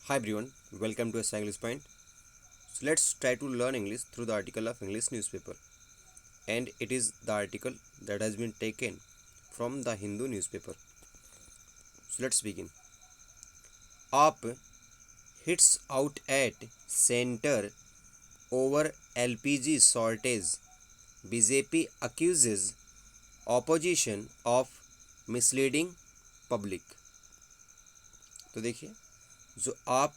Hi everyone, welcome to a English Point. So let's try to learn English through the article of English newspaper, and it is the article that has been taken from the Hindu newspaper. So let's begin. AAP hits out at center over LPG shortage. BJP accuses opposition of misleading public. तो देखिए, जो आप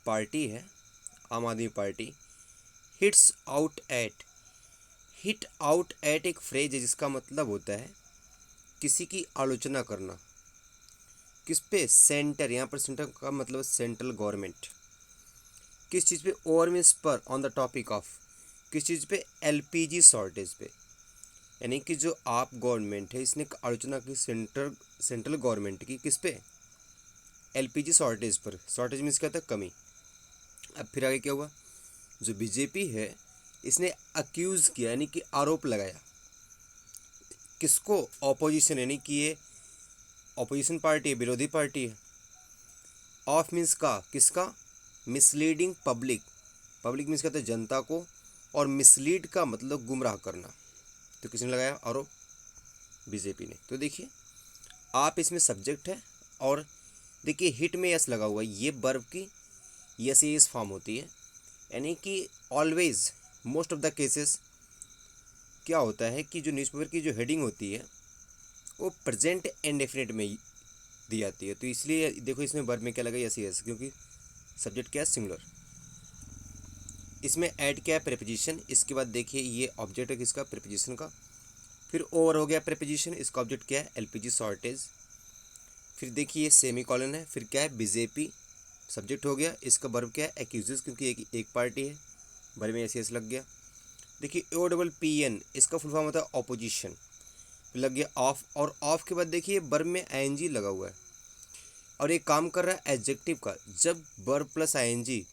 party है, आम Aadmi party, hits out at, hit out at एक phrase है जिसका मतलब होता है किसी की आलोचना करना। किस पे? सेंटर। यहाँ पर सेंटर का मतलब सेंट्रल गवर्नमेंट। किस चीज़ पे? ओवर मीन्स पर, ऑन द टॉपिक ऑफ। किस चीज़ पे? एलपीजी शॉर्टेज पे। यानी कि जो आप गवर्नमेंट है इसने आलोचना की सेंट्रल गवर्नमेंट की। किस पे? एलपीजी शॉर्टेज पर। शॉर्टेज मीन्स क्या होता है? कमी। अब फिर आगे क्या हुआ? जो बीजेपी है इसने अक्यूज़ किया, यानी कि आरोप लगाया। किसको? ऑपोजिशन, यानी कि ये ऑपोजिशन पार्टी है, विरोधी पार्टी है। ऑफ मीन्स का, किसका? Misleading public. पब्लिक मीन्स कहते हैं जनता को, और मिसलीड का मतलब गुमराह करना। तो किसने लगाया आरोप? बीजेपी ने। तो देखिए, आप इसमें सब्जेक्ट है, और देखिए हिट में यस लगा हुआ है। ये वर्ब की यस एस फॉर्म होती है, यानी कि always, most of the cases क्या होता है कि जो न्यूज़पेपर की जो हेडिंग होती है वो प्रेजेंट इंडेफिनिट में दी जाती है। तो इसलिए देखो इसमें वर्ब में क्या लगा? यस यस, क्योंकि सब्जेक्ट क्या है? सिंगुलर। इसमें ऐड क्या है? प्रेपोजिशन। इसके बाद देखिए ये ऑब्जेक्ट है किसका? प्रेपोजिशन का। फिर ओवर हो गया प्रेपोजिशन, इसका ऑब्जेक्ट क्या है? LPG shortage. फिर देखिए ये सेमी कॉलन है, फिर क्या है? बीजेपी सब्जेक्ट हो गया। इसका वर्ब क्या है? एक्यूजेस, क्योंकि एक पार्टी है, वर्ब में यस यस लग गया। देखिए ओ डबल पी एन, इसका फुल फॉर्म होता है ऑपोजिशन, लग गया ऑफ। और ऑफ के बाद देखिए वर्ब में आईएनजी लगा हुआ है, और ये काम कर रहा है एडजेक्टिव का। जब वर्ब प्लस आईएनजी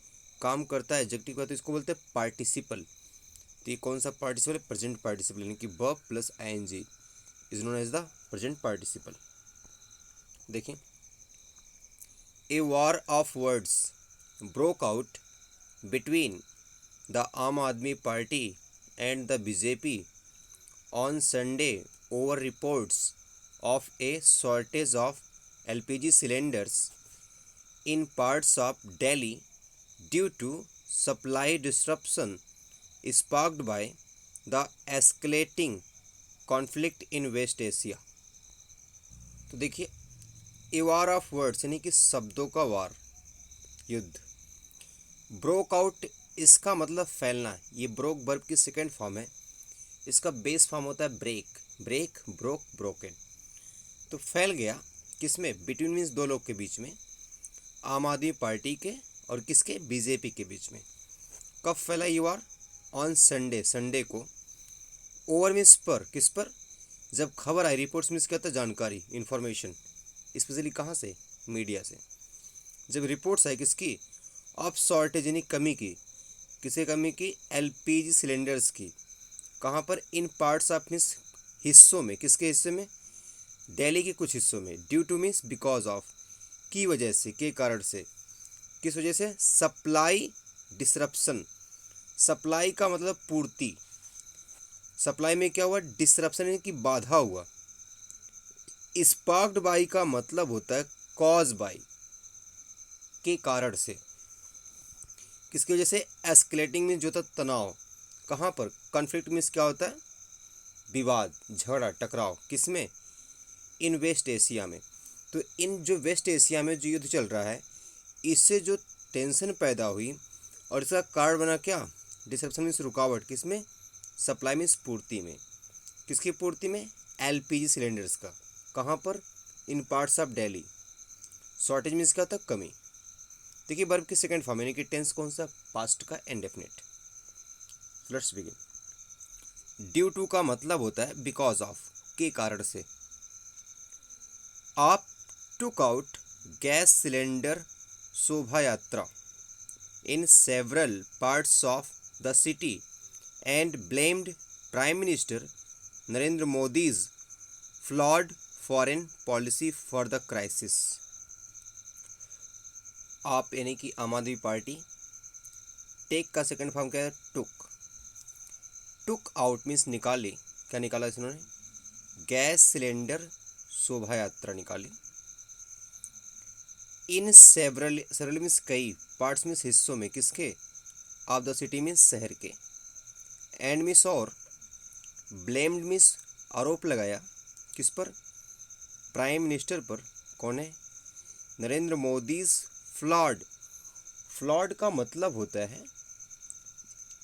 काम करता है एडजेक्टिव का तो इसको बोलते हैं पार्टिसिपल। तो ये कौन सा पार्टिसिपल है? प्रेजेंट पार्टिसिपल, यानी कि verb plus ING is known as the present participle. देखिए, a war of words broke out between the Aam Aadmi Party and the BJP on Sunday over reports of a shortage of LPG cylinders in parts of Delhi due to supply disruption sparked by the escalating conflict in West Asia। तो देखिए, ए war of words यानी कि शब्दों का वार, युद्ध। Broke out, इसका मतलब फैलना। ये ब्रोक वर्ब की सेकेंड फॉर्म है, इसका बेस फॉर्म होता है ब्रेक। Break, broke, broken. तो फैल गया किसमें? बिटवीन मीन्स दो लोग के बीच में, आम आदमी पार्टी के और किसके? बीजेपी के बीच में। कब फैला? You are on Sunday, Sunday को। ओवर मीन्स पर, किस पर? जब खबर आई। रिपोर्ट्स मीन्स क्या होता है? जानकारी, इन्फॉर्मेशन। स्पेशली कहाँ से? मीडिया से। जब रिपोर्ट्स आई किसकी? ऑफ शॉर्टेज, यानी कमी की। किसे कमी की? एलपीजी सिलेंडर्स की। कहाँ पर? इन पार्ट्स ऑफ मीन्स हिस्सों में। किसके हिस्से में? दिल्ली के कुछ हिस्सों में। Due to means because of, की वजह से, के कारण से। किस वजह से? Supply disruption. सप्लाई का मतलब पूर्ति। सप्लाई में क्या हुआ? डिसरप्शन, यानी कि बाधा हुआ। स्पार्क्ड बाई का मतलब होता है कॉज बाई, के कारण से। किसकी वजह से? एस्केलेटिंग मीन्स जो होता है तनाव। कहाँ पर? कॉन्फ्लिक्ट मीन्स क्या होता है? विवाद, झगड़ा, टकराव। किसमें? इन वेस्ट एशिया में। तो इन जो वेस्ट एशिया में जो युद्ध चल रहा है इससे जो टेंशन पैदा हुई, और इसका कारण बना क्या? डिसरप्शन मीन्स रुकावट। किसमें? सप्लाई मीन्स पूर्ति में। किसकी पूर्ति में? एलपीजी सिलेंडर्स का। कहाँ पर? In parts of Delhi. Shortage means क्या होता है? कमी। देखिए वर्ब की सेकेंड फॉर्म, यानी कि टेंस कौन सा? पास्ट का indefinite. Let's begin. Due to का मतलब होता है बिकॉज ऑफ, के कारण से। आप took out gas cylinder शोभा यात्रा in several parts of the city and blamed Prime Minister Narendra Modi's flawed foreign policy for the crisis। आप यानी कि आम आदमी पार्टी। टेक का सेकंड फॉर्म क्या है? टुक। टुक आउट मीन्स निकाली। क्या निकाला इन्होंने? गैस सिलेंडर शोभा यात्रा निकाली। इन सेवरल सेवरल मीन्स कई, पार्ट्स मीन्स हिस्सों में, किसके? ऑफ द सिटी मीन्स शहर के। एंड मीन्स और। ब्लेम्ड मीन्स आरोप लगाया, किस पर? प्राइम मिनिस्टर पर। कौन है? नरेंद्र मोदी। फ्लॉड। फ्लॉड का मतलब होता है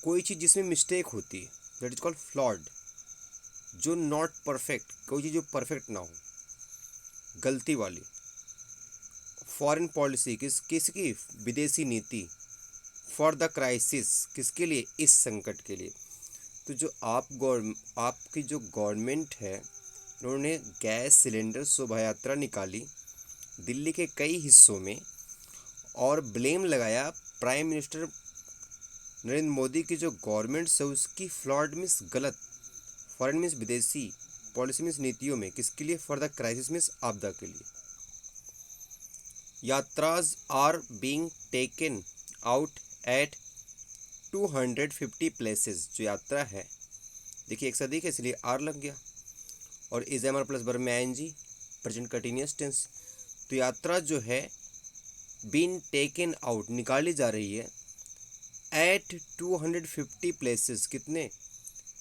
कोई चीज़ जिसमें मिस्टेक होती है, दैट इज कॉल्ड फ्लॉड। जो नॉट परफेक्ट, कोई चीज़ जो परफेक्ट ना हो, गलती वाली। फॉरेन पॉलिसी किसकी? विदेशी नीति। फॉर द क्राइसिस, किसके लिए? इस संकट के लिए। तो जो आपकी जो गवर्नमेंट है, उन्होंने गैस सिलेंडर शोभा यात्रा निकाली दिल्ली के कई हिस्सों में और ब्लेम लगाया प्राइम मिनिस्टर नरेंद्र मोदी की जो गवर्नमेंट है उसकी फ्लॉड मीन्स गलत, फॉरेन मीन्स विदेशी, पॉलिसी मीन्स नीतियों में, किसके लिए? फॉर द क्राइसिस मीन्स आपदा के लिए। Yatras are being taken out at 250 places. जो यात्रा है, देखिए एक सदी के, इसलिए आर लग गया और is am are plus verb में आईएनजी, प्रेजेंट कंटिन्यूअस टेंस। तो यात्रा जो है बीन टेकन आउट, निकाली जा रही है, एट 250 प्लेसेस, कितने?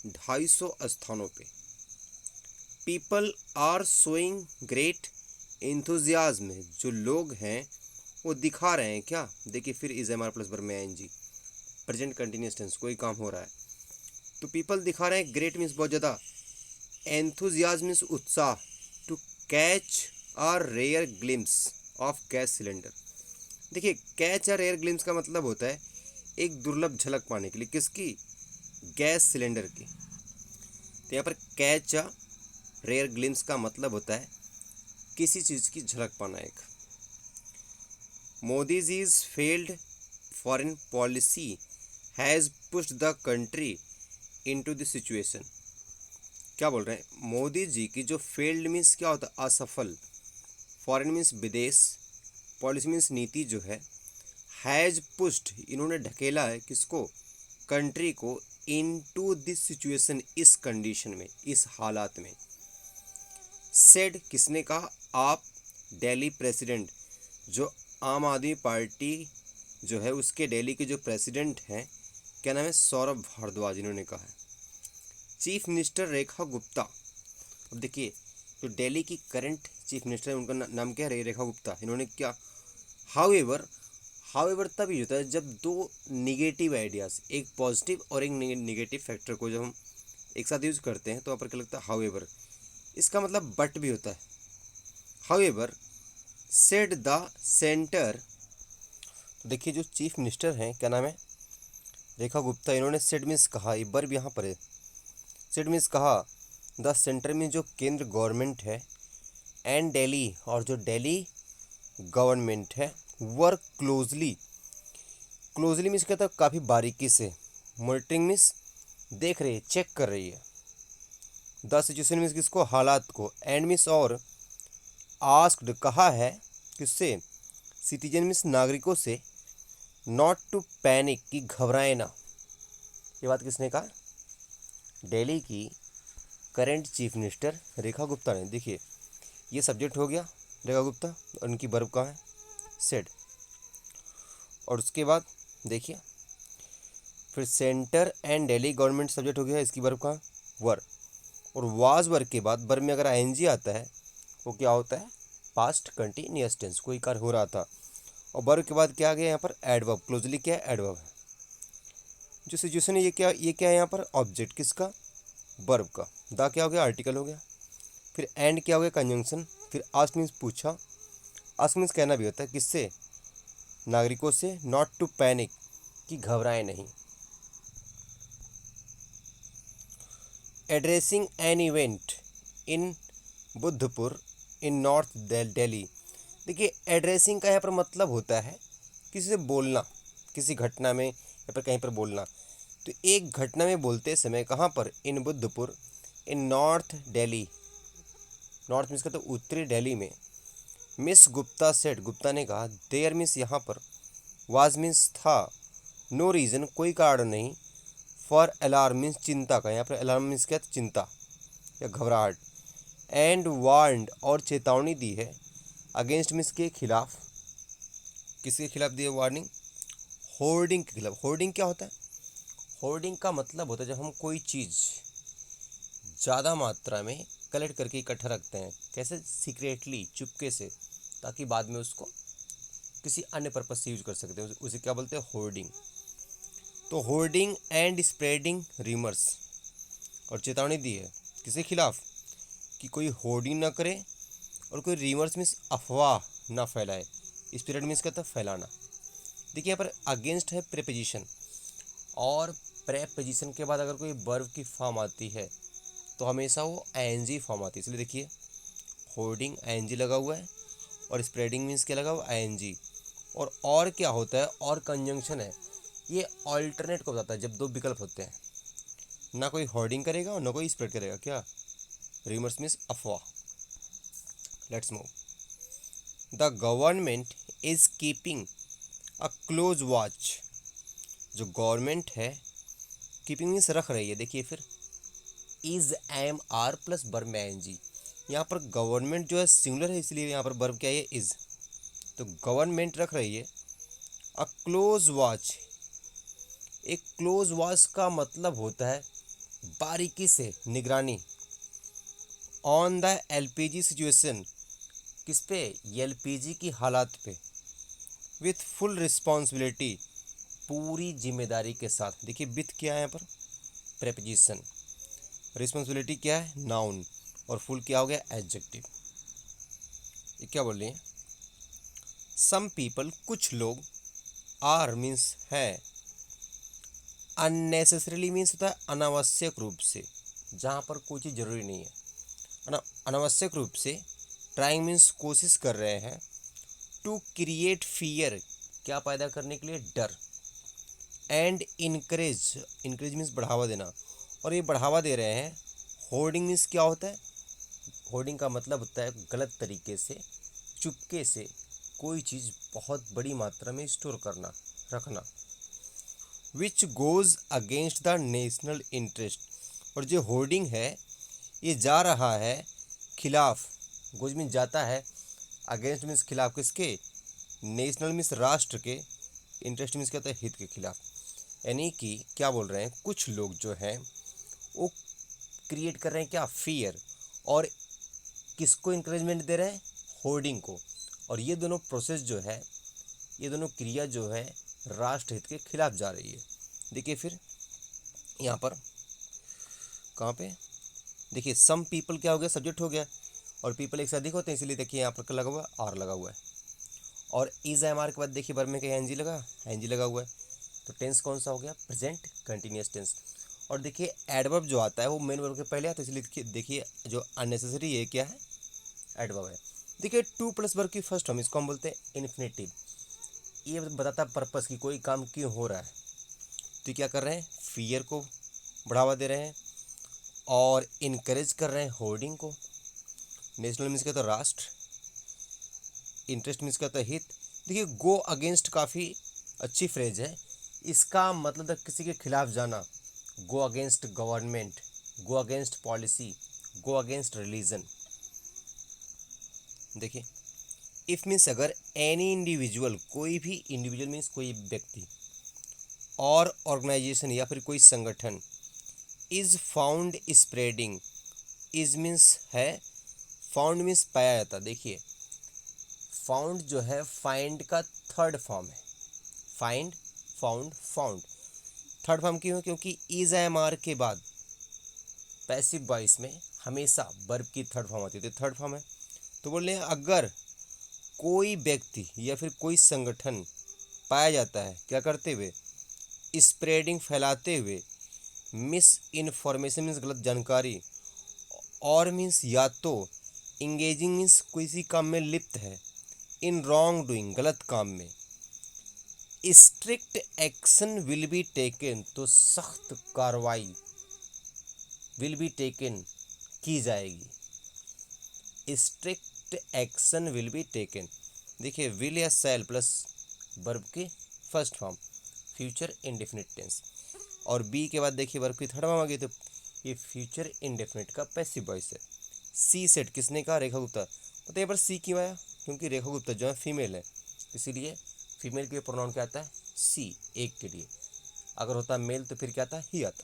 250 स्थानों पे। People are showing great enthusiasm, जो लोग हैं वो दिखा रहे हैं क्या? देखिए फिर is am are plus verb में आईएनजी, प्रेजेंट कंटिन्यूअस टेंस, कोई काम हो रहा है तो पीपल दिखा रहे हैं, ग्रेट मीन्स बहुत ज़्यादा, एंथुजियाज्म मीन्स उत्साह, to catch a rare glimpse of gas cylinder. देखिए कैच अ रेयर ग्लिम्स का मतलब होता है एक दुर्लभ झलक पाने के लिए, किसकी? गैस सिलेंडर की। तो यहाँ पर कैच अ रेयर ग्लिम्स का मतलब होता है किसी चीज़ की झलक पाना एक। Modi ji's failed foreign policy has pushed the country into the situation. क्या बोल रहे हैं? मोदी जी की जो फेल्ड मीन्स क्या होता है? असफल। फॉरेन मीन्स विदेश, पॉलिसी मीन्स नीति जो है, हैज़ पुश्ड, इन्होंने ढकेला है किसको? कंट्री को, इनटू दिस सिचुएशन, इस कंडीशन में, इस हालात में। सेड, किसने कहा? आप दिल्ली प्रेसिडेंट, जो आम आदमी पार्टी जो है उसके दिल्ली के जो प्रेसिडेंट हैं, क्या नाम है? सौरभ भारद्वाज, इन्होंने कहा है। Chief minister Rekha Gupta. अब देखिए जो दिल्ली की करंट चीफ मिनिस्टर है उनका नाम क्या है? रेखा गुप्ता। इन्होंने क्या? हाउएवर तभी होता है जब दो निगेटिव आइडियाज़, एक पॉजिटिव और एक निगेटिव फैक्टर को जब हम एक साथ यूज़ करते हैं तो वहाँ पर क्या लगता है? हाउएवर। इसका मतलब बट भी होता है। However said the centre. तो देखिए जो चीफ मिनिस्टर हैं, क्या नाम है? रेखा गुप्ता, इन्होंने सेड मीन्स कहा, ये वर्ब यहाँ पर है। सेड मीन्स कहा, द सेंटर में जो केंद्र गवर्नमेंट है, एंड दिल्ली, और जो दिल्ली गवर्नमेंट है, वर्क क्लोजली। क्लोजली मीन्स कहता है काफ़ी बारीकी से, मॉनिटरिंग मीन्स देख रही है, चेक कर रही है। द सिचुएशन मीन्स किसको? हालात को। एंड मीन्स और। आस्क्ड, कहा है, किससे? सिटीजन मीन्स नागरिकों से, नॉट टू पैनिक, कि घबराए ना। ये बात किसने कहा? दिल्ली की current chief minister Rekha Gupta ने। देखिए ये सब्जेक्ट हो गया रेखा गुप्ता, और उनकी वर्ब कहाँ है? सेड। और उसके बाद देखिए फिर centre and Delhi government subject हो गया, इसकी वर्ब कहाँ? वर। और वाज वर्ग के बाद वर्ब में अगर आईएनजी आता है वो क्या होता है? पास्ट कंटिन्यूअस टेंस, कोई कार्य हो रहा था। और वर्ब के बाद क्या आ गया यहाँ पर? एडवर्ब। क्लोजली क्या है? एडवर्ब है। जो सिचुएशन है ये क्या है यहाँ पर? ऑब्जेक्ट, किसका? वर्ब का। द क्या हो गया? आर्टिकल हो गया। फिर एंड क्या हो गया? कंजंक्शन। फिर आस्क मीन्स पूछा, आस्क मीन्स कहना भी होता है, किससे? नागरिकों से, नॉट टू पैनिक, कि घबराएं नहीं। Addressing an event in Buddhpur in north Delhi. देखिए एड्रेसिंग का यहाँ पर मतलब होता है किसी से बोलना, किसी घटना में या पर कहीं पर बोलना। तो एक घटना में बोलते समय कहाँ पर? इन Buddhpur, in north Delhi. North means का तो उत्तरी दिल्ली में, मिस गुप्ता सेड, गुप्ता ने कहा, देयर मीन्स यहाँ पर, वाज मीन्स था, नो रीज़न कोई कारण नहीं, फॉर अलार्म मीन्स चिंता का, यहाँ पर अलार्म मीन्स क्या, चिंता या घबराहट, एंड वार्नड और चेतावनी दी है, अगेंस्ट मीन्स के खिलाफ, किसके खिलाफ दी है वार्निंग, होर्डिंग के खिलाफ। होर्डिंग क्या होता है, होर्डिंग का मतलब होता है जब हम कोई चीज़ ज़्यादा मात्रा में कलेक्ट करके इकट्ठा रखते हैं, कैसे, सीक्रेटली, चुपके से, ताकि बाद में उसको किसी अन्य पर्पज से यूज कर सकते हैं, उसे क्या बोलते हैं, होर्डिंग। तो होर्डिंग एंड स्प्रेडिंग रीमर्स, और चेतावनी दी है किसके खिलाफ, कि कोई होर्डिंग ना करे और कोई रीमर्स मीन्स अफवाह ना फैलाए, स्प्रेड मीन्स कहता है फैलाना। देखिए यहाँ पर अगेंस्ट है प्रेपोजिशन, और प्रेपोजिशन के बाद अगर कोई वर्ब की फॉर्म आती है तो हमेशा वो आईएनजी फॉर्म आती है, इसलिए देखिए होर्डिंग आईएनजी लगा हुआ है, और स्प्रेडिंग मीन्स क्या लगा हुआ, आईएनजी। और क्या होता है, और कंजंक्शन है, ये ऑल्टरनेट को बताता है जब दो विकल्प होते हैं, ना कोई होर्डिंग करेगा और ना कोई स्प्रेड करेगा, क्या, रीमर्स मीन्स अफवाह। Let's move. The government is keeping a close watch, जो गवर्नमेंट है, कीपिंग मीन्स रख रही है, देखिए फिर is am are plus verb में एन जी, यहाँ पर गवर्नमेंट जो है सिंगुलर है, इसलिए यहाँ पर वर्ब क्या है, इज, तो गवर्नमेंट रख रही है अ क्लोज वॉच। एक क्लोज वॉच का मतलब होता है बारीकी से निगरानी, ऑन द एलपीजी सिचुएशन, किस पे, एलपीजी की हालात पे, विथ फुल रिस्पॉन्सिबिलिटी, पूरी जिम्मेदारी के साथ। देखिए विथ क्या है यहाँ पर, प्रेपोजिशन, रिस्पॉन्सिबिलिटी क्या है, नाउन, और फुल क्या हो गया, एडजेक्टिव। ये क्या बोल रही है, सम पीपल, कुछ लोग, आर मीन्स है, अननेसेसरीली मीन्स होता है अनावश्यक रूप से, जहाँ पर कोई चीज़ जरूरी नहीं है, अनावश्यक रूप से, ट्राइंग मीन्स कोशिश कर रहे हैं, टू क्रिएट फियर, क्या पैदा करने के लिए, डर, एंड इनकरेज, इनकरेज मीन्स बढ़ावा देना, और ये बढ़ावा दे रहे हैं। होर्डिंग मीन्स क्या होता है, होर्डिंग का मतलब होता है गलत तरीके से, चुपके से कोई चीज़ बहुत बड़ी मात्रा में स्टोर करना, रखना, विच goes against the national interest, और जो होर्डिंग है ये जा रहा है खिलाफ, गोज मीन्स जाता है, अगेंस्ट मीन्स खिलाफ, किसके, नेशनल मीन्स राष्ट्र के, इंटरेस्ट मीन्स क्या होता है, हित के खिलाफ। यानी कि क्या बोल रहे हैं, कुछ लोग जो हैं वो क्रिएट कर रहे हैं क्या, फियर, और किसको इंकरेजमेंट दे रहे हैं, होर्डिंग को, और ये दोनों प्रोसेस जो है, ये दोनों क्रिया जो है राष्ट्रहित के खिलाफ जा रही है। देखिए फिर यहाँ पर कहाँ पे, देखिए सम पीपल क्या हो गया, सब्जेक्ट हो गया, और पीपल एक से अधिक होते हैं, इसलिए देखिए यहाँ पर क्या लगा हुआ है, आर लगा हुआ है, और इज एम आर के बाद देखिए वर्ब में क्या एनजी लगा, एनजी लगा हुआ है, तो टेंस कौन सा हो गया, प्रेजेंट कंटिन्यूअस टेंस। और देखिए एडवर्ब जो आता है वो मेन वर्ब के पहले आता है, इसलिए देखिए जो अननेसेसरी है क्या है, एडवर्ब है। देखिए टू प्लस वर्ब की फर्स्ट फॉर्म, इसको हम बोलते हैं इन्फिनेटिव, ये बताता है पर्पस की कोई काम क्यों हो रहा है, तो क्या कर रहे हैं, फियर को बढ़ावा दे रहे हैं, और इनकरेज कर रहे हैं होर्डिंग को, नेशनल मीन्स क्या, तो राष्ट्र, इंटरेस्ट मीन्स क्या, तो हित। देखिए गो अगेंस्ट काफ़ी अच्छी फ्रेज है, इसका मतलब किसी के खिलाफ जाना, go against government, go against policy, go against religion. देखिए इफ मीन्स अगर, एनी इंडिविजुअल, कोई भी इंडिविजुअल मीन्स कोई व्यक्ति, और ऑर्गेनाइजेशन या फिर कोई संगठन, is found spreading, is means है, फाउंड मीन्स पाया जाता। देखिए फाउंड जो है फाइंड का थर्ड फॉर्म है, find, found, found, third form क्यों है, क्योंकि इज एम आर के बाद पैसिव वॉइस में हमेशा वर्ब की थर्ड फॉर्म आती है, तो थर्ड फॉर्म है। तो बोल रहे हैं अगर कोई व्यक्ति या फिर कोई संगठन पाया जाता है क्या करते हुए, स्प्रेडिंग, फैलाते हुए, मिस इन्फॉर्मेशन मीन्स गलत जानकारी, और मीन्स या तो इंगेजिंग मीन्स किसी काम में लिप्त है, इन रॉन्ग डूइंग, गलत काम में, strict action will be taken, तो सख्त कार्रवाई, विल बी टेकन, की जाएगी, strict next action will be taken. देखिए विल या शैल प्लस वर्ब की first form, future indefinite tense, और बी के बाद देखिए वर्ब की थर्ड फॉर्म आ गई, तो ये फ्यूचर इंडेफिनिट का पैसिव वॉइस है। सी सेट किसने कहा? रेखा गुप्ता। पता है यहाँ पर सी क्यों आया? क्योंकि रेखा गुप्ता जो है फीमेल है, इसीलिए फीमेल के लिए प्रोनाउन क्या आता है? सी, एक के लिए। अगर होता मेल तो फिर क्या आता? ही आता।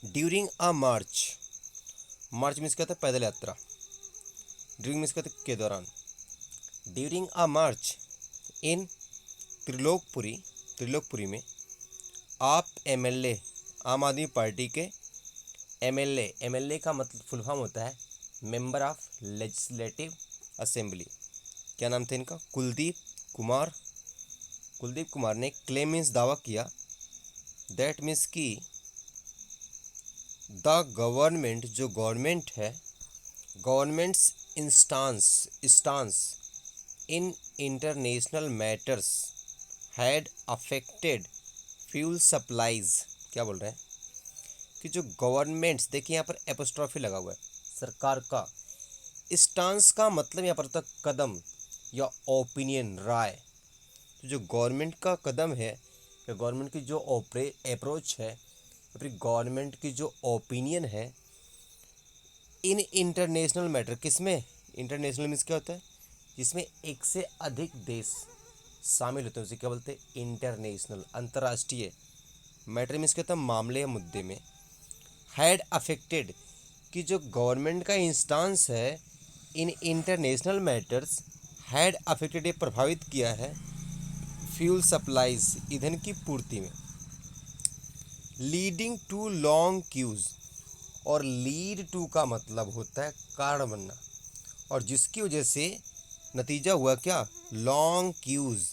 During a March, March means क्या था? पैदल यात्रा। ड्यूरिंग मीन्स क्या था? के दौरान। ड्यूरिंग अ मार्च इन त्रिलोकपुरी, त्रिलोकपुरी में आप एमएलए, आम आदमी पार्टी के एमएलए, एमएलए का मतलब फुल फॉर्म होता है मेंबर ऑफ लेजिस्लेटिव असेंबली। क्या नाम था इनका? कुलदीप कुमार। कुलदीप कुमार ने क्लेम मीन्स दावा किया, दैट मीन्स की द गवर्नमेंट, जो गवर्नमेंट है, governments stance in international matters had affected fuel supplies. क्या बोल रहे हैं कि जो गवर्नमेंट्स, देखिए यहाँ पर एपोस्ट्रॉफी लगा हुआ है, सरकार का। स्टांस का मतलब यहाँ पर होता है कदम या ओपिनियन, राय। तो जो गवर्नमेंट का कदम है या गवर्नमेंट की जो अप्रोच है या फिर गवर्नमेंट की जो ओपिनियन है इन इंटरनेशनल मैटर, किसमें? इंटरनेशनल मीन्स क्या होता है? जिसमें एक से अधिक देश शामिल होते हैं उसे क्या बोलते हैं? इंटरनेशनल, अंतर्राष्ट्रीय। मैटर मीन्स क्या होता है? मामले या मुद्दे में। हैड अफेक्टेड, कि जो गवर्नमेंट का इंस्टांस है in international matters, had affected, ये प्रभावित किया है फ्यूल सप्लाईज, ईंधन की पूर्ति में। लीडिंग टू लॉन्ग क्यूज, और लीड टू का मतलब होता है कारण बनना, और जिसकी वजह से नतीजा हुआ क्या? लॉन्ग क्यूज,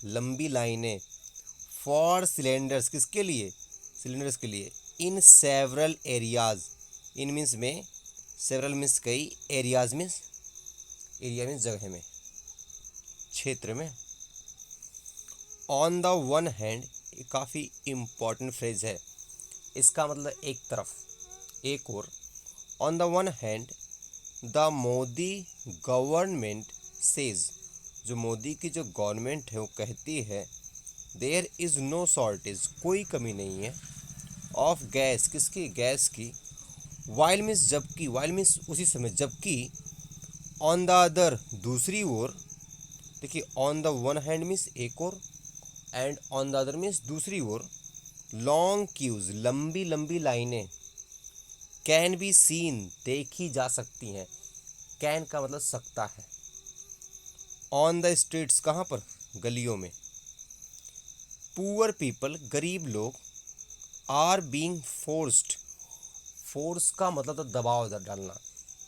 लंबी लाइनें। फॉर सिलेंडर्स, किसके लिए? सिलेंडर्स के लिए। In several areas, in means में, सेवरल मीन्स कई, एरियाज मीन्स, एरिया मीन्स जगह में, क्षेत्र में। ऑन द वन हैंड, ये काफ़ी इम्पॉर्टेंट फ्रेज है, इसका मतलब एक तरफ, एक और। On the one hand the Modi government says, जो मोदी की जो गवर्नमेंट है वो कहती है, देयर इज़ नो शॉर्टेज, कोई कमी नहीं है, ऑफ गैस, किसकी? गैस की। वाइल मीन्स जबकि, वाइल मीन्स उसी समय, जबकि। ऑन द अदर, दूसरी ओर। देखिए on the one hand means एक और, and on the other means दूसरी ओर। लॉन्ग क्यूज, लंबी लंबी लाइनें। कैन बी सीन, देखी जा सकती हैं। कैन का मतलब सकता है। ऑन द स्ट्रीट्स, कहाँ पर? गलियों में। पुअर पीपल, गरीब लोग। आर बीइंग फोर्स्ड, फोर्स का मतलब तो दबाव डालना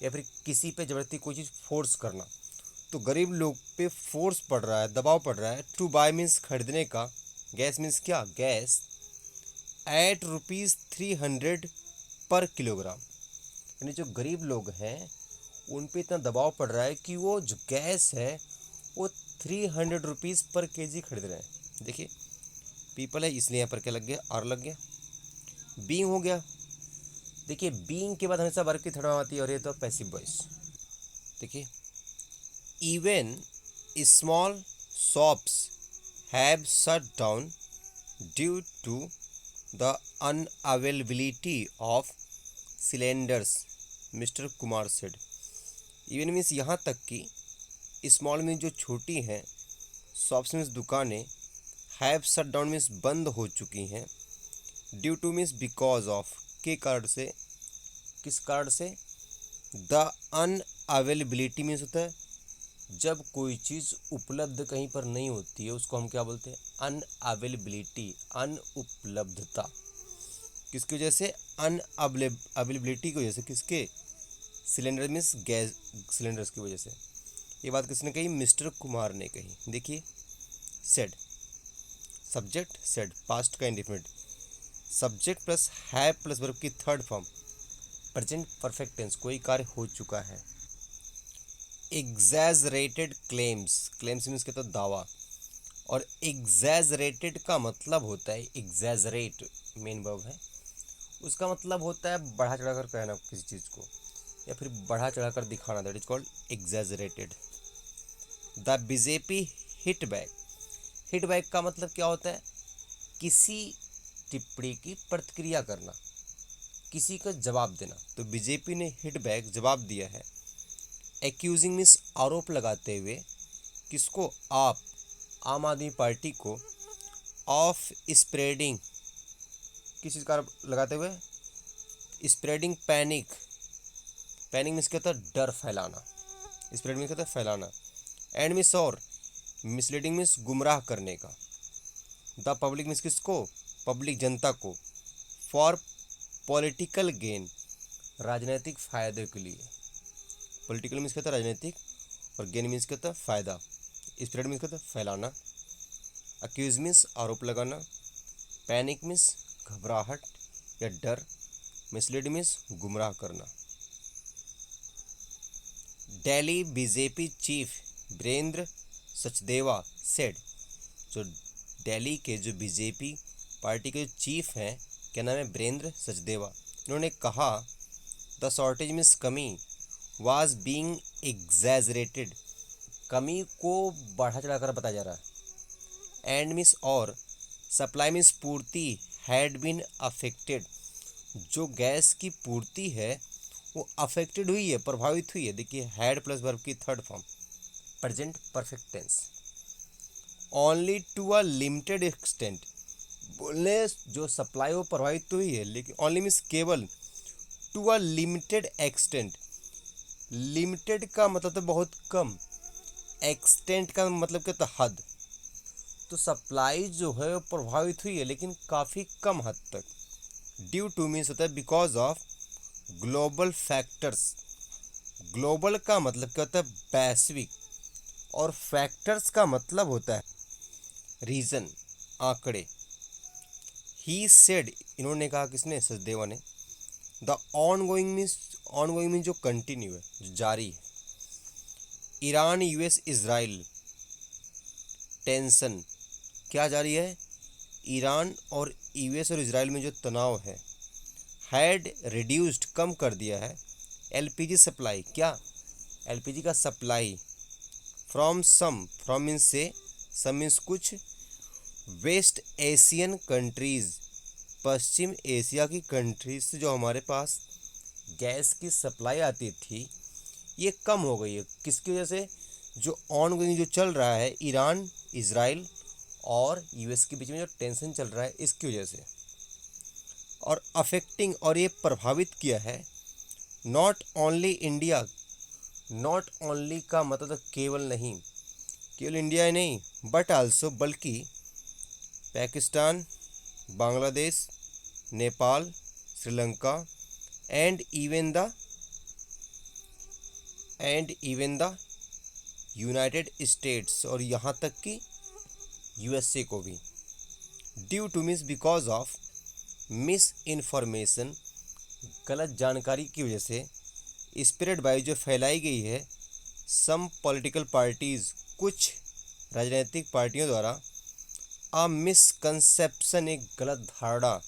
या फिर किसी पे ज़बरदस्ती कोई चीज़ फोर्स करना, तो गरीब लोग पे फोर्स पड़ रहा है, दबाव पड़ रहा है। टू बाय मीन्स खरीदने का। गैस मीन्स क्या? गैस। एट ₹300 पर किलोग्राम, यानी जो गरीब लोग हैं उन पे इतना दबाव पड़ रहा है कि वो जो गैस है वो 300 रुपीज़ पर केजी खरीद रहे हैं। देखिए पीपल है इसलिए यहाँ पर क्या लग गया? आर लग गया। बीइंग हो गया। देखिए बीइंग के बाद हमेशा वर्ब की थर्ड फॉर्म आती है और ये तो पैसिव वॉइस। देखिए even small shops have shut down due to the unavailability of cylinders, mister Kumar said. Even means यहाँ तक कि स्मॉल मीन्स जो छोटी हैं, शॉप्स मीन्स दुकानें, हैव शट डाउन मीन्स बंद हो चुकी हैं, due to means because of, के कारण से, किस कारण से? द अनअवेलेबिलिटी मीन्स होता है जब कोई चीज़ उपलब्ध कहीं पर नहीं होती है उसको हम क्या बोलते हैं? अनअवेलेबिलिटी, अनुपलब्धता। किसकी वजह से? अनअवेलेबिलिटी की वजह से। किसके? सिलेंडर मीन्स गैस, सिलेंडर्स की वजह से। ये बात किसने कही? मिस्टर कुमार ने कही। देखिए सेड, सब्जेक्ट सेड, पास्ट का indefinite, subject plus have plus verb की third form, present perfect tense, कोई कार्य हो चुका है। एग्जैजरेटेड क्लेम्स, क्लेम्स मीन्स कहता है दावा, और एग्जैजरेटेड का मतलब होता है, एग्जैजरेट मेन वर्ब है, उसका मतलब होता है बढ़ा चढ़ा कर कहना किसी चीज़ को, या फिर बढ़ा चढ़ा कर दिखाना, that is called exaggerated. The BJP hit back, hit back का मतलब क्या होता है? किसी टिप्पणी की प्रतिक्रिया करना, किसी का जवाब देना। तो बीजेपी ने हिट बैक जवाब दिया है। एक्यूजिंग मीन्स आरोप लगाते हुए, किसको? आप, आम आदमी पार्टी को, ऑफ स्प्रेडिंग, किस चीज़ का आरोप लगाते हुए? स्प्रेडिंग पैनिक, पैनिक मीन्स क्या होता है? डर फैलाना, स्प्रेड मीन्स क्या होता है? फैलाना। एंड मीन्स और, मिसलीडिंग मीन्स गुमराह करने का। द पब्लिक मीन्स किसको? पब्लिक, जनता को। फॉर पॉलिटिकल गेन, राजनीतिक फायदे के लिए। पॉलिटिकल मीन्स क्या होता है? राजनीतिक, और गेन मीन्स क्या होता है? फायदा। स्प्रेड मीन्स क्या होता है? फैलाना। अक्यूज मीन्स आरोप लगाना। पैनिक मीन्स घबराहट या डर। मिसलीड मीन्स गुमराह करना। Delhi BJP chief Virendra Sachdeva said, जो दिल्ली के जो बीजेपी पार्टी के जो चीफ हैं, क्या नाम है? वीरेंद्र सचदेवा, इन्होंने कहा द शॉर्टेज मीन्स कमी, वाज बीइंग एग्जैजरेटेड, कमी को बढ़ा चढ़ाकर बताया जा रहा है। एंड मीन्स और, सप्लाई मीन्स पूर्ति, हैड बीन अफेक्टेड, जो गैस की पूर्ति है वो अफेक्टेड हुई है, प्रभावित हुई है। देखिए हैड प्लस वर्ब की third form, present perfect tense. Only to a limited extent, बोलने जो सप्लाई वो प्रभावित हुई है, लेकिन ओनली मीन्स केवल, to a limited extent, limited का मतलब तो बहुत कम, एक्सटेंट का मतलब क्या था? हद। तो सप्लाई जो है वो प्रभावित हुई है लेकिन काफ़ी कम हद तक। ड्यू टू मीन्स होता है because of global factors, global का मतलब क्या होता है? वैश्विक, और फैक्टर्स का मतलब होता है रीजन, आंकड़े। ही सेड, इन्होंने कहा, किसने? सचदेवा ने। द ऑन गोइंग मीन्स जो कंटिन्यू है, जो जारी है। ईरान यूएस इजराइल टेंशन, क्या जारी है? ईरान और यूएस और इजराइल में जो तनाव है, हैड रिड्यूस्ड, कम कर दिया है। एलपीजी सप्लाई, क्या? एलपीजी का supply. From some, from means से, सम मीन्स कुछ, वेस्ट एशियन कंट्रीज़, पश्चिम एशिया की कंट्रीज से जो हमारे पास गैस की सप्लाई आती थी, ये कम हो गई है। किसकी वजह से? जो ऑन गोइंग जो चल रहा है ईरान, इजराइल और यूएस के बीच में जो टेंशन चल रहा है, इसकी वजह से। और अफेक्टिंग, और ये प्रभावित किया है। Not only India, not only का मतलब केवल नहीं, केवल इंडिया ही नहीं, बट आल्सो, बल्कि Pakistan, Bangladesh, Nepal, Sri Lanka and even the United states, और यहाँ तक कि यूएसए को भी। Due to means because of, miss information, गलत जानकारी की वजह से। स्प्रेड बाय, जो फैलाई गई है। सम पॉलिटिकल पार्टीज़, कुछ राजनीतिक पार्टियों द्वारा। अ मिसकंसेप्शन, एक गलत धारणा।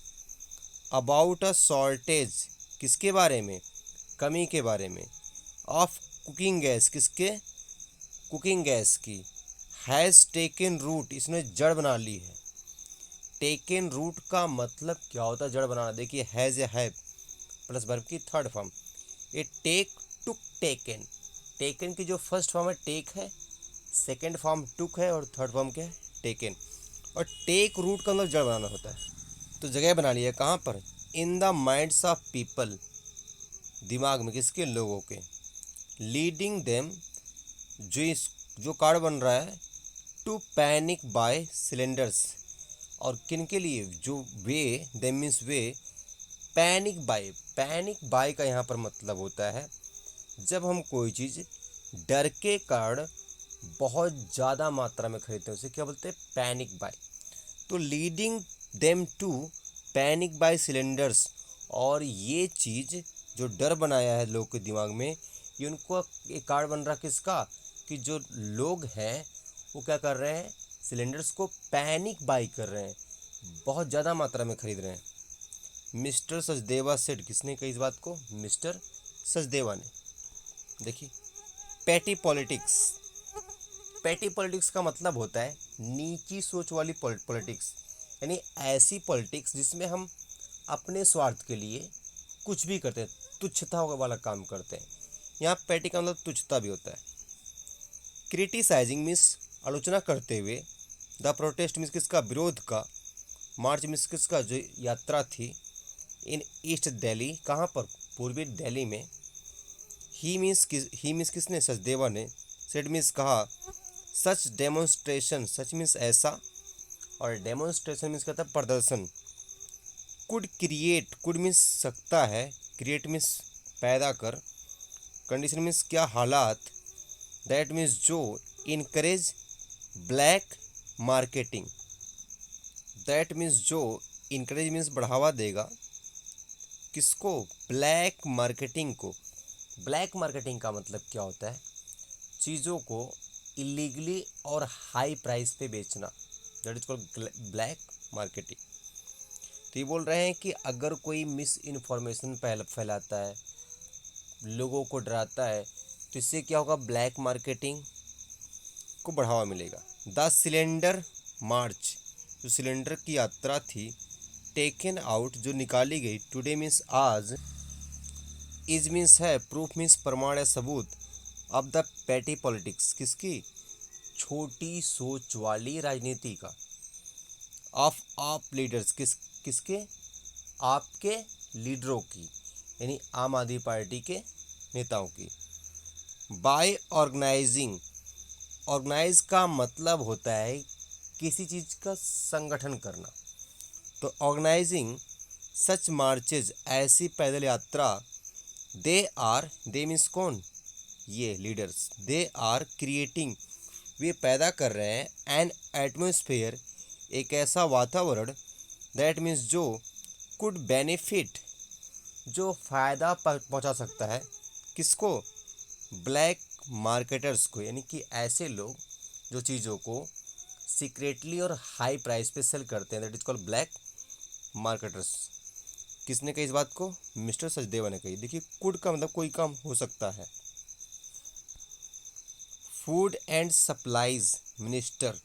अबाउट अ शॉर्टेज, किसके बारे में? कमी के बारे में। ऑफ कुकिंग गैस, किसके? कुकिंग गैस की। हैज़ टेकन रूट, इसने जड़ बना ली है। टेकन रूट का मतलब क्या होता है? जड़ बनाना। देखिए हैज़ या हैव प्लस वर्ब की थर्ड फॉर्म। ये टेक, टुक, टेकन, टेकन की जो फर्स्ट फॉर्म है टेक है, सेकेंड फॉर्म टुक है, और थर्ड फॉर्म क्या है? टेकन। और टेक रूट का मतलब जड़ बनाना होता है। तो जगह बना ली है कहाँ पर? In the minds of people, दिमाग में, किसके? लोगों के। लीडिंग देम, जो कार्ड बन रहा है, टू पैनिक बाय सिलेंडर्स, और किन के लिए? जो वे, देम मीन्स वे, पैनिक बाय, पैनिक बाय का यहाँ पर मतलब होता है जब हम कोई चीज़ डर के कारण बहुत ज़्यादा मात्रा में खरीदते हैं, उसे क्या बोलते हैं? Panic buy. तो leading them to panic buy cylinders, और ये चीज़ जो डर बनाया है लोग के दिमाग में, ये उनको एक कार्ड बन रहा किसका? कि जो लोग हैं वो क्या कर रहे हैं? सिलेंडर्स को पैनिक बाई कर रहे हैं, बहुत ज़्यादा मात्रा में खरीद रहे हैं। मिस्टर सचदेवा सेड, किसने कही इस बात को? मिस्टर सचदेवा ने। देखिए पैटी पॉलिटिक्स, पैटी पॉलिटिक्स का मतलब होता है नीची सोच वाली पॉलिटिक्स, यानी ऐसी पॉलिटिक्स जिसमें हम अपने स्वार्थ के लिए कुछ भी करते हैं, तुच्छता वाला काम करते हैं। यहाँ पैटी का मतलब तुच्छता भी होता है। क्रिटिसाइजिंग मीन्स आलोचना करते हुए, द प्रोटेस्ट मीन्स किसका, विरोध का, मार्च मीन्स किसका, जो यात्रा थी, इन ईस्ट दिल्ली, कहाँ पर, पूर्वी दिल्ली में, ही मीन्स किसने, सचदेवा ने, सेड मीन्स कहा, सच डेमोन्स्ट्रेशन, सच मीन्स ऐसा, और डेमोन्स्ट्रेशन मीन्स कहता है प्रदर्शन, कुड क्रिएट, कुड मीन्स सकता है, क्रिएट मीन्स पैदा कर, कंडीशन मीन्स क्या, हालात, दैट मीन्स जो, encourage black marketing, that means जो, इनकरेज मीन्स बढ़ावा देगा, किसको, ब्लैक मार्केटिंग को। ब्लैक मार्केटिंग का मतलब क्या होता है, चीज़ों को इलीगली और हाई प्राइस पे बेचना, that is called black marketing. तो ये बोल रहे हैं कि अगर कोई मिस इन्फॉर्मेशन फैलाता है, लोगों को डराता है, तो इससे क्या होगा, ब्लैक मार्केटिंग को बढ़ावा मिलेगा। द सिलेंडर मार्च, जो सिलेंडर की यात्रा थी, टेकन आउट, जो निकाली गई, टुडे मीन्स आज, इज मीन्स है, प्रूफ मीन्स प्रमाण या सबूत, अब द पैटी पॉलिटिक्स, किसकी, छोटी सोच वाली राजनीति का, ऑफ लीडर्स, किसके, आपके लीडरों की, यानी आम आदमी पार्टी के नेताओं की। बाय ऑर्गेनाइजिंग, ऑर्गेनाइज का मतलब होता है किसी चीज़ का संगठन करना, तो ऑर्गेनाइजिंग सच मार्चेज, ऐसी पैदल यात्रा, दे मीन्स कौन, ये लीडर्स, दे आर क्रिएटिंग, वे पैदा कर रहे हैं, एन एटमोसफेयर, एक ऐसा वातावरण, दैट मीन्स जो, कुड बेनिफिट, जो फ़ायदा पहुंचा सकता है, किसको, ब्लैक मार्केटर्स को, यानी कि ऐसे लोग जो चीज़ों को सीक्रेटली और हाई प्राइस पे सेल करते हैं, that is called black marketers. किसने कही इस बात को, मिस्टर सचदेवा ने कही। देखिए कुड का मतलब कोई काम हो सकता है। Food and supplies minister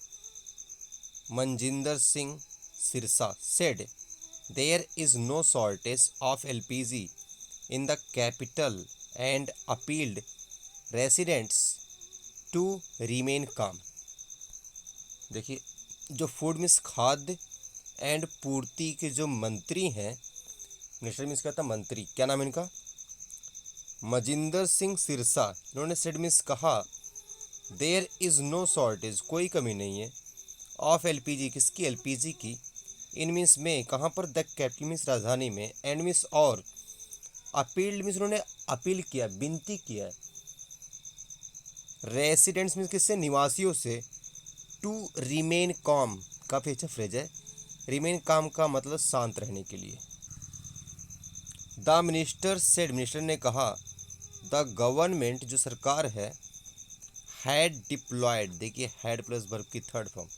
Manjinder Singh Sirsa said, there is no shortage of LPG in the capital and appealed residents to remain calm. देखिए जो फूड मीन्स खाद्य एंड पूर्ति के जो मंत्री हैं, मिनिस्टर मीन्स कहता मंत्री, क्या नाम है इनका, मजिंदर सिंह सिरसा, इन्होंने सेड मीन्स कहा, देयर इज़ नो शॉर्टेज, कोई कमी नहीं है, ऑफ एलपीजी, किसकी, एलपीजी की, इन मीन्स में, कहाँ पर, द कैपिटल मीन्स राजधानी में, एंड मीन्स और, अपील्ड मीन्स उन्होंने अपील किया, विनती किया, रेसिडेंट्स मीन्स किससे, निवासियों से, टू रिमेन काम, काफ़ी अच्छा फ्रेज है, रिमेन काम का मतलब शांत रहने के लिए। द मिनिस्टर सेड, मिनिस्टर ने कहा, द गवर्नमेंट, जो सरकार है, हैड डिप्लॉयड, देखिए हैड प्लस वर्ब की third form,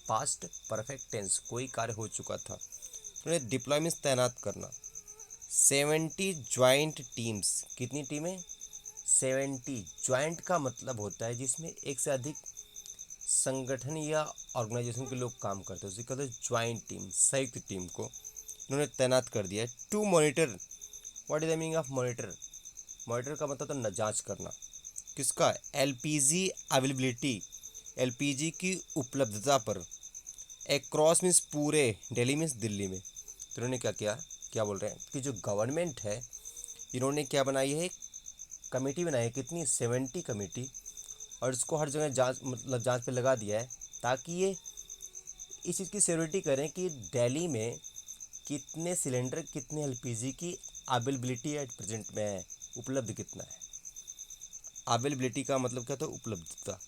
past perfect tense, कोई कार्य हो चुका था, उन्होंने डिप्लॉय मीन्स तैनात करना, 70 ज्वाइंट टीम्स, कितनी टीमें, 70, ज्वाइंट का मतलब होता है जिसमें एक से अधिक संगठन या ऑर्गेनाइजेशन के लोग काम करते हैं, उसे कहते हैं ज्वाइंट टीम, संयुक्त टीम को इन्होंने तैनात कर दिया है, to monitor, what is the meaning of monitor, monitor का मतलब तो जांच करना, किसका, एलपीजी अवेलेबिलिटी, एलपीजी की उपलब्धता पर, एक्रॉस मीन्स पूरे, दिल्ली मीन्स दिल्ली में, तो इन्होंने क्या किया, क्या बोल रहे हैं कि जो गवर्नमेंट है, इन्होंने क्या बनाई है, कमेटी बनाई है, कितनी, 70 कमेटी, और इसको हर जगह जांच, मतलब जांच पे लगा दिया है, ताकि ये इस चीज़ की सिक्योरिटी करें कि दिल्ली में कितने सिलेंडर, कितने एलपीजी की अवेलेबिलिटी एट प्रेजेंट में है, उपलब्ध कितना है। अवेलेबिलिटी का मतलब क्या था, उपलब्धता।